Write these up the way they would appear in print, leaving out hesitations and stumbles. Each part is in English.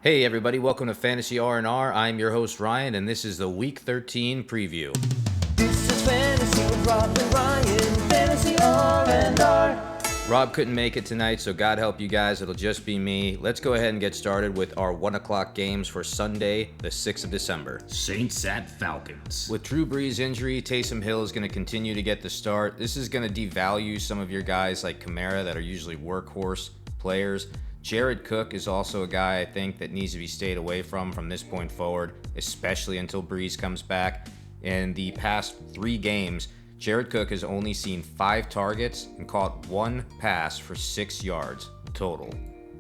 Hey everybody, welcome to Fantasy R&R. I'm your host Ryan, and this is the Week 13 preview. This is Fantasy with Rob and Ryan, Fantasy R&R. Rob couldn't make it tonight, so God help you guys, it'll just be me. Let's go ahead and get started with our 1 o'clock games for Sunday, the 6th of December. Saints at Falcons. With Drew Brees' injury, Taysom Hill is going to continue to get the start. This is going to devalue some of your guys like Kamara that are usually workhorse players. Jared Cook is also a guy I think that needs to be stayed away from this point forward, especially until Brees comes back. In the past 3 games, Jared Cook has only seen 5 targets and caught 1 pass for 6 yards total.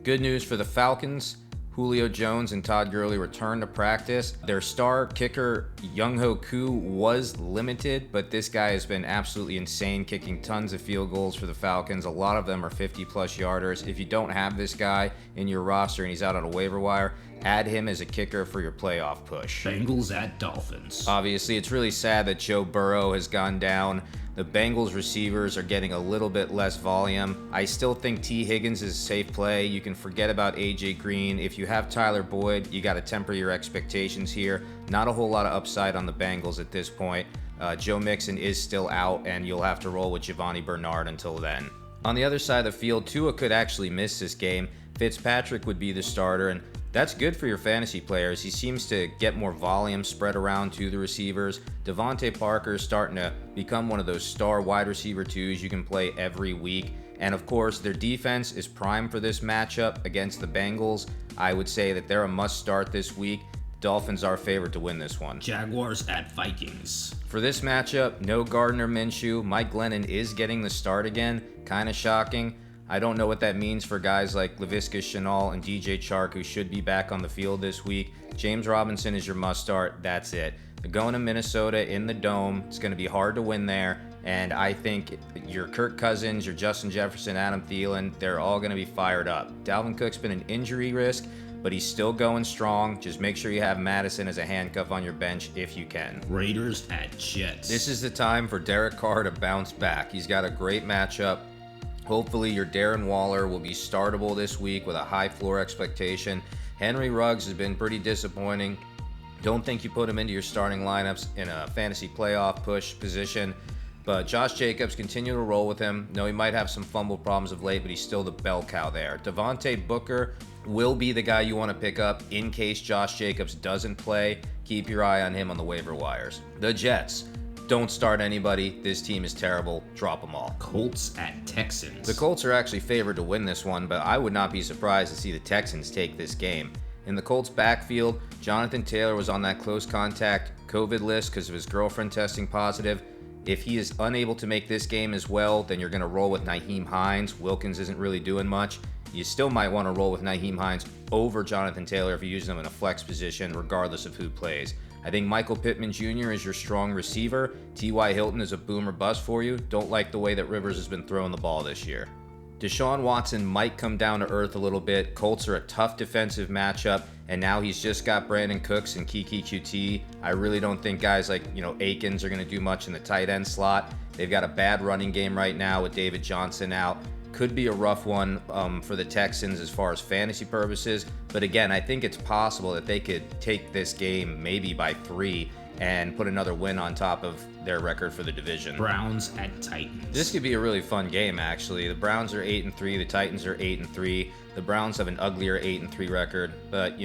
Good news for the Falcons. Julio Jones and Todd Gurley returned to practice. Their star kicker, Younghoe Koo, was limited, but this guy has been absolutely insane, kicking tons of field goals for the Falcons. A lot of them are 50-plus yarders. If you don't have this guy in your roster and he's out on a waiver wire, add him as a kicker for your playoff push. Bengals at Dolphins. Obviously, it's really sad that Joe Burrow has gone down. The Bengals receivers are getting a little bit less volume. I still think T. Higgins is a safe play. You can forget about A.J. Green. If you have Tyler Boyd, you got to temper your expectations here. Not a whole lot of upside on the Bengals at this point. Joe Mixon is still out, and you'll have to roll with Giovanni Bernard until then. On the other side of the field, Tua could actually miss this game. Fitzpatrick would be the starter, and that's good for your fantasy players. He seems to get more volume spread around to the receivers. Devontae Parker is starting to become one of those star wide receiver twos you can play every week. And of course, their defense is prime for this matchup against the Bengals. I would say that they're a must start this week. Dolphins are favored to win this one. Jaguars at Vikings. For this matchup, no Gardner Minshew. Mike Glennon is getting the start again. Kind of shocking. I don't know what that means for guys like Laviska Shenault and DJ Chark, who should be back on the field this week. James Robinson is your must start. That's it. They're going to Minnesota in the Dome. It's going to be hard to win there. And I think your Kirk Cousins, your Justin Jefferson, Adam Thielen, they're all going to be fired up. Dalvin Cook's been an injury risk, but he's still going strong. Just make sure you have Madison as a handcuff on your bench if you can. Raiders at Jets. This is the time for Derek Carr to bounce back. He's got a great matchup. Hopefully your Darren Waller will be startable this week with a high floor expectation. Henry Ruggs has been pretty disappointing. Don't think you put him into your starting lineups in a fantasy playoff push position. But Josh Jacobs, continue to roll with him. No, he might have some fumble problems of late, but he's still the bell cow there. Devontae Booker will be the guy you want to pick up in case Josh Jacobs doesn't play. Keep your eye on him on the waiver wires. The Jets. Don't start anybody. This team is terrible. Drop them all. Colts at Texans. The Colts are actually favored to win this one, but I would not be surprised to see the Texans take this game. In the Colts backfield, Jonathan Taylor was on that close contact COVID list because of his girlfriend testing positive. If he is unable to make this game as well, then you're going to roll with Nyheim Hines. Wilkins isn't really doing much. You still might want to roll with Nyheim Hines over Jonathan Taylor if you use them in a flex position, regardless of who plays. I think Michael Pittman Jr. is your strong receiver. T.Y. Hilton is a boom or bust for you. Don't like the way that Rivers has been throwing the ball this year. Deshaun Watson might come down to earth a little bit. Colts are a tough defensive matchup, and now he's just got Brandon Cooks and Kiki QT. I really don't think guys like, Akins are going to do much in the tight end slot. They've got a bad running game right now with David Johnson out. Could be a rough one for the Texans as far as fantasy purposes. But again, I think it's possible that they could take this game maybe by 3 and put another win on top of their record for the division. Browns at Titans. This could be a really fun game, actually. The Browns are 8-3. The Titans are 8-3. The Browns have an uglier 8-3 record. But,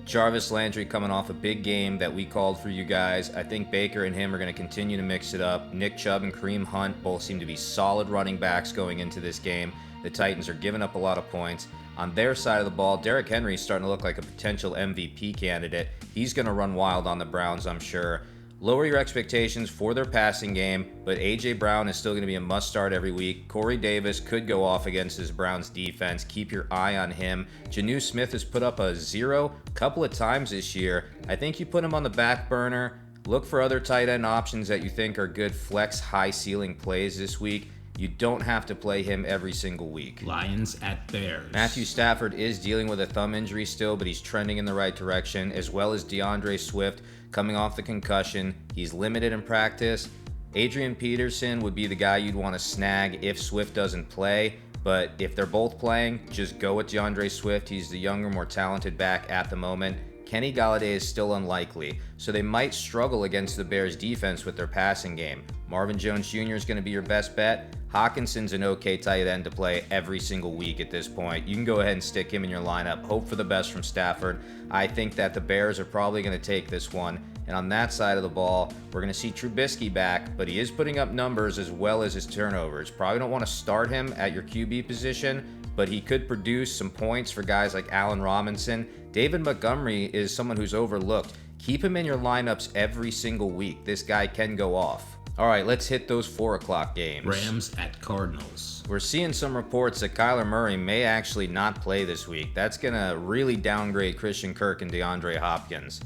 Jarvis Landry coming off a big game that we called for you guys. I think Baker and him are going to continue to mix it up. Nick Chubb and Kareem Hunt both seem to be solid running backs going into this game. The Titans are giving up a lot of points. On their side of the ball, Derrick Henry is starting to look like a potential MVP candidate. He's going to run wild on the Browns, I'm sure. Lower your expectations for their passing game, but A.J. Brown is still going to be a must-start every week. Corey Davis could go off against his Browns defense. Keep your eye on him. Jonnu Smith has put up a 0 a couple of times this year. I think you put him on the back burner. Look for other tight end options that you think are good flex, high-ceiling plays this week. You don't have to play him every single week. Lions at Bears. Matthew Stafford is dealing with a thumb injury still, but he's trending in the right direction, as well as DeAndre Swift coming off the concussion. He's limited in practice. Adrian Peterson would be the guy you'd want to snag if Swift doesn't play. But if they're both playing, just go with DeAndre Swift. He's the younger, more talented back at the moment. Kenny Golladay is still unlikely, so they might struggle against the Bears defense with their passing game. Marvin Jones Jr. is going to be your best bet. Hawkinson's an okay tight end to play every single week at this point. You can go ahead and stick him in your lineup. Hope for the best from Stafford. I think that the Bears are probably going to take this one. And on that side of the ball, we're going to see Trubisky back, but he is putting up numbers as well as his turnovers. Probably don't want to start him at your QB position, but he could produce some points for guys like Allen Robinson. David Montgomery is someone who's overlooked. Keep him in your lineups every single week. This guy can go off. All right, let's hit those 4 o'clock games. Rams at Cardinals. We're seeing some reports that Kyler Murray may actually not play this week. That's going to really downgrade Christian Kirk and DeAndre Hopkins.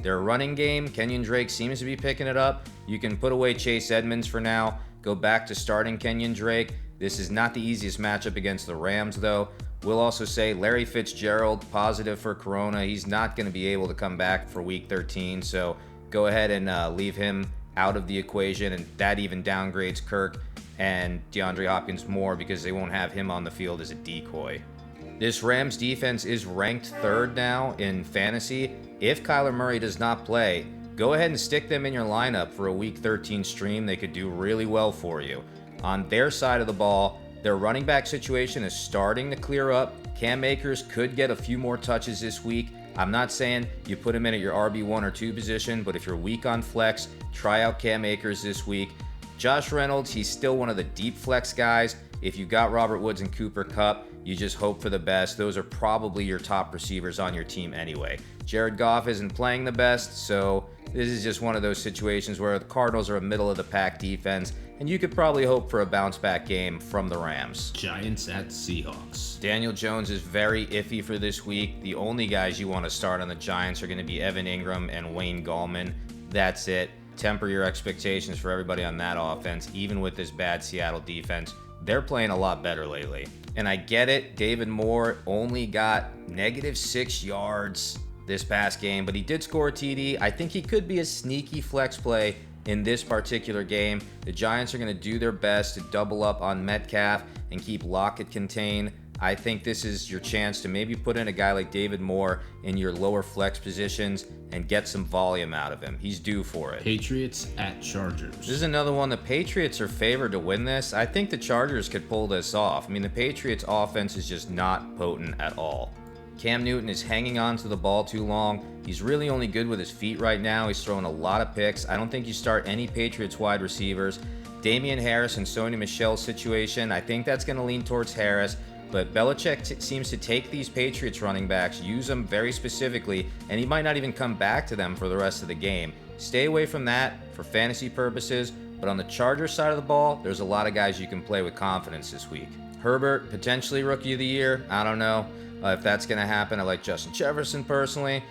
Their running game, Kenyon Drake seems to be picking it up. You can put away Chase Edmonds for now. Go back to starting Kenyon Drake. This is not the easiest matchup against the Rams, though. We'll also say Larry Fitzgerald, positive for Corona. He's not going to be able to come back for Week 13, so go ahead and leave him out of the equation, and that even downgrades Kirk and DeAndre Hopkins more because they won't have him on the field as a decoy. This Rams defense is ranked 3rd now in fantasy. If Kyler Murray does not play, go ahead and stick them in your lineup for a Week 13 stream. They could do really well for you. On their side of the ball, their running back situation is starting to clear up. Cam Akers could get a few more touches this week. I'm not saying you put him in at your RB1 or 2 position, but if you're weak on flex, try out Cam Akers this week. Josh Reynolds, he's still one of the deep flex guys. If you got Robert Woods and Cooper Kupp, you just hope for the best. Those are probably your top receivers on your team anyway. Jared Goff isn't playing the best, so this is just one of those situations where the Cardinals are a middle-of-the-pack defense, and you could probably hope for a bounce-back game from the Rams. Giants at Seahawks. Daniel Jones is very iffy for this week. The only guys you want to start on the Giants are going to be Evan Ingram and Wayne Gallman. That's it. Temper your expectations for everybody on that offense, even with this bad Seattle defense. They're playing a lot better lately. And I get it, David Moore only got -6 yards this past game, but he did score a TD. I think he could be a sneaky flex play in this particular game. The Giants are going to do their best to double up on Metcalf and keep Lockett contained. I think this is your chance to maybe put in a guy like David Moore in your lower flex positions and get some volume out of him. He's due for it. Patriots at Chargers. This is another one. The Patriots are favored to win this. I think the Chargers could pull this off. I mean, the Patriots offense is just not potent at all. Cam Newton is hanging on to the ball too long. He's really only good with his feet right now. He's throwing a lot of picks. I don't think you start any Patriots wide receivers. Damian Harris and Sony Michel's situation, I think that's going to lean towards Harris. But Belichick seems to take these Patriots running backs, use them very specifically, and he might not even come back to them for the rest of the game. Stay away from that for fantasy purposes, but on the Chargers side of the ball, there's a lot of guys you can play with confidence this week. Herbert, potentially Rookie of the Year. I don't know if that's going to happen. I like Justin Jefferson personally.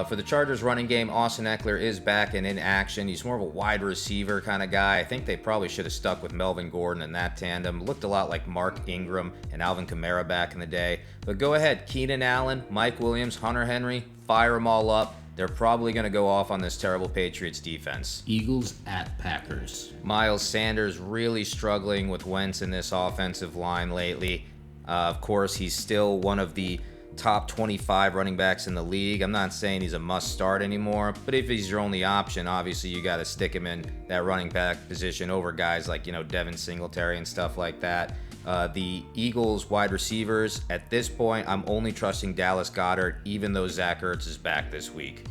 For the Chargers running game, Austin Eckler is back and in action. He's more of a wide receiver kind of guy. I think they probably should have stuck with Melvin Gordon in that tandem. Looked a lot like Mark Ingram and Alvin Kamara back in the day. But go ahead, Keenan Allen, Mike Williams, Hunter Henry, fire them all up. They're probably going to go off on this terrible Patriots defense. Eagles at Packers. Miles Sanders really struggling with Wentz in this offensive line lately. Of course, he's still one of the top 25 running backs in the league. I'm not saying he's a must start anymore, but if he's your only option, obviously you got to stick him in that running back position over guys like, Devin Singletary and stuff like that. The Eagles wide receivers, at this point, I'm only trusting Dallas Goedert, even though Zach Ertz is back this week.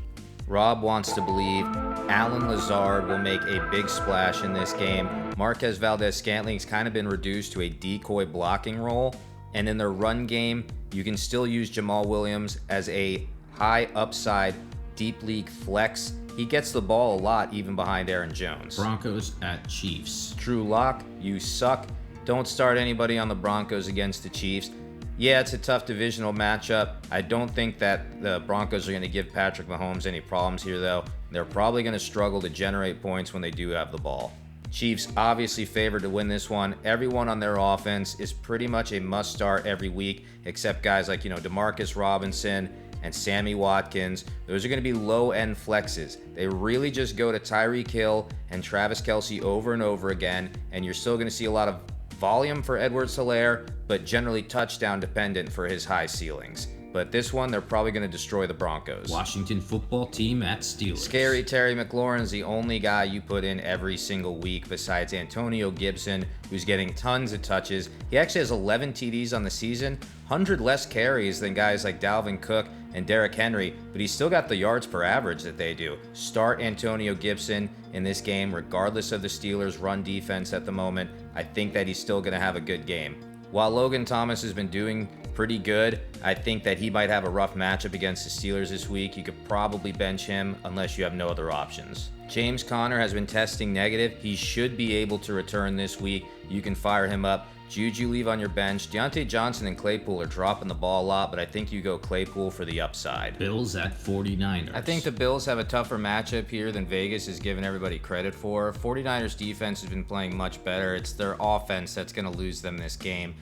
Rob wants to believe Allen Lazard will make a big splash in this game. Marquez Valdez-Scantling's kind of been reduced to a decoy blocking role, and in their run game, you can still use Jamal Williams as a high upside deep league flex. He gets the ball a lot even behind Aaron Jones. Broncos at Chiefs. Drew Lock, you suck. Don't start anybody on the Broncos against the Chiefs. Yeah, it's a tough divisional matchup. I don't think that the Broncos are going to give Patrick Mahomes any problems here, though. They're probably going to struggle to generate points when they do have the ball. Chiefs obviously favored to win this one. Everyone on their offense is pretty much a must start every week, except guys like, Demarcus Robinson and Sammy Watkins. Those are going to be low-end flexes. They really just go to Tyreek Hill and Travis Kelce over and over again, and you're still going to see a lot of volume for Edwards-Helaire, but generally touchdown dependent for his high ceilings. But this one, they're probably going to destroy the Broncos. Washington football team at Steelers. Scary Terry McLaurin's the only guy you put in every single week besides Antonio Gibson, who's getting tons of touches. He actually has 11 TDs on the season, 100 less carries than guys like Dalvin Cook and Derrick Henry, but he's still got the yards per average that they do. Start Antonio Gibson in this game, regardless of the Steelers' run defense at the moment. I think that he's still going to have a good game. While Logan Thomas has been doing pretty good, I think that he might have a rough matchup against the Steelers this week. You could probably bench him unless you have no other options. James Conner has been testing negative. He should be able to return this week. You can fire him up. Juju leave on your bench. Deontay Johnson and Claypool are dropping the ball a lot, but I think you go Claypool for the upside. Bills at 49ers. I think the Bills have a tougher matchup here than Vegas is giving everybody credit for. 49ers defense has been playing much better. It's their offense that's going to lose them this game.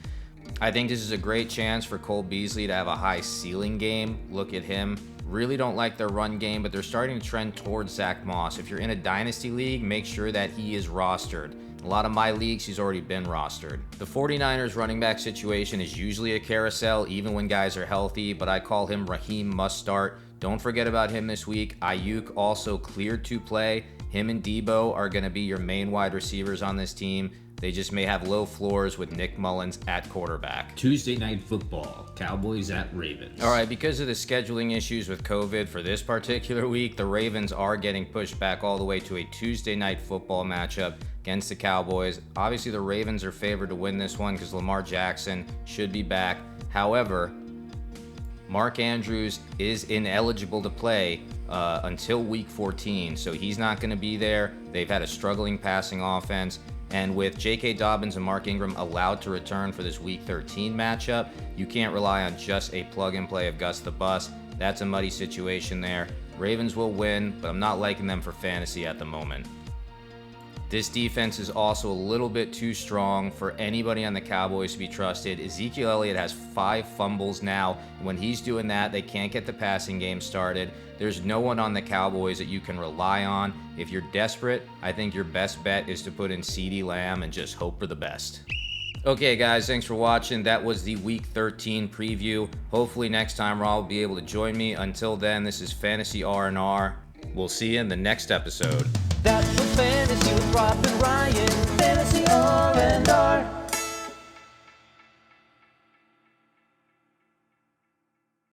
I think this is a great chance for Cole Beasley to have a high ceiling game. Look at him. Really don't like their run game, but they're starting to trend towards Zach Moss. If you're in a dynasty league, make sure that he is rostered. A lot of my leagues, he's already been rostered. The 49ers running back situation is usually a carousel, even when guys are healthy, but I call him Raheem must start. Don't forget about him this week. Ayuk also cleared to play. Him and Debo are going to be your main wide receivers on this team. They just may have low floors with Nick Mullins at quarterback. Tuesday night football, Cowboys at Ravens. All right, because of the scheduling issues with COVID for this particular week, the Ravens are getting pushed back all the way to a Tuesday night football matchup against the Cowboys. Obviously, the Ravens are favored to win this one because Lamar Jackson should be back. However, Mark Andrews is ineligible to play until week 14, so he's not going to be there. They've had a struggling passing offense. And with J.K. Dobbins and Mark Ingram allowed to return for this Week 13 matchup, you can't rely on just a plug-and-play of Gus the Bus. That's a muddy situation there. Ravens will win, but I'm not liking them for fantasy at the moment. This defense is also a little bit too strong for anybody on the Cowboys to be trusted. Ezekiel Elliott has 5 fumbles now. When he's doing that, they can't get the passing game started. There's no one on the Cowboys that you can rely on. If you're desperate, I think your best bet is to put in CeeDee Lamb and just hope for the best. Okay, guys, thanks for watching. That was the Week 13 preview. Hopefully next time Raw will be able to join me. Until then, this is Fantasy R&R. We'll see you in the next episode. That's what fantasy with Rob and Ryan. Fantasy R&R.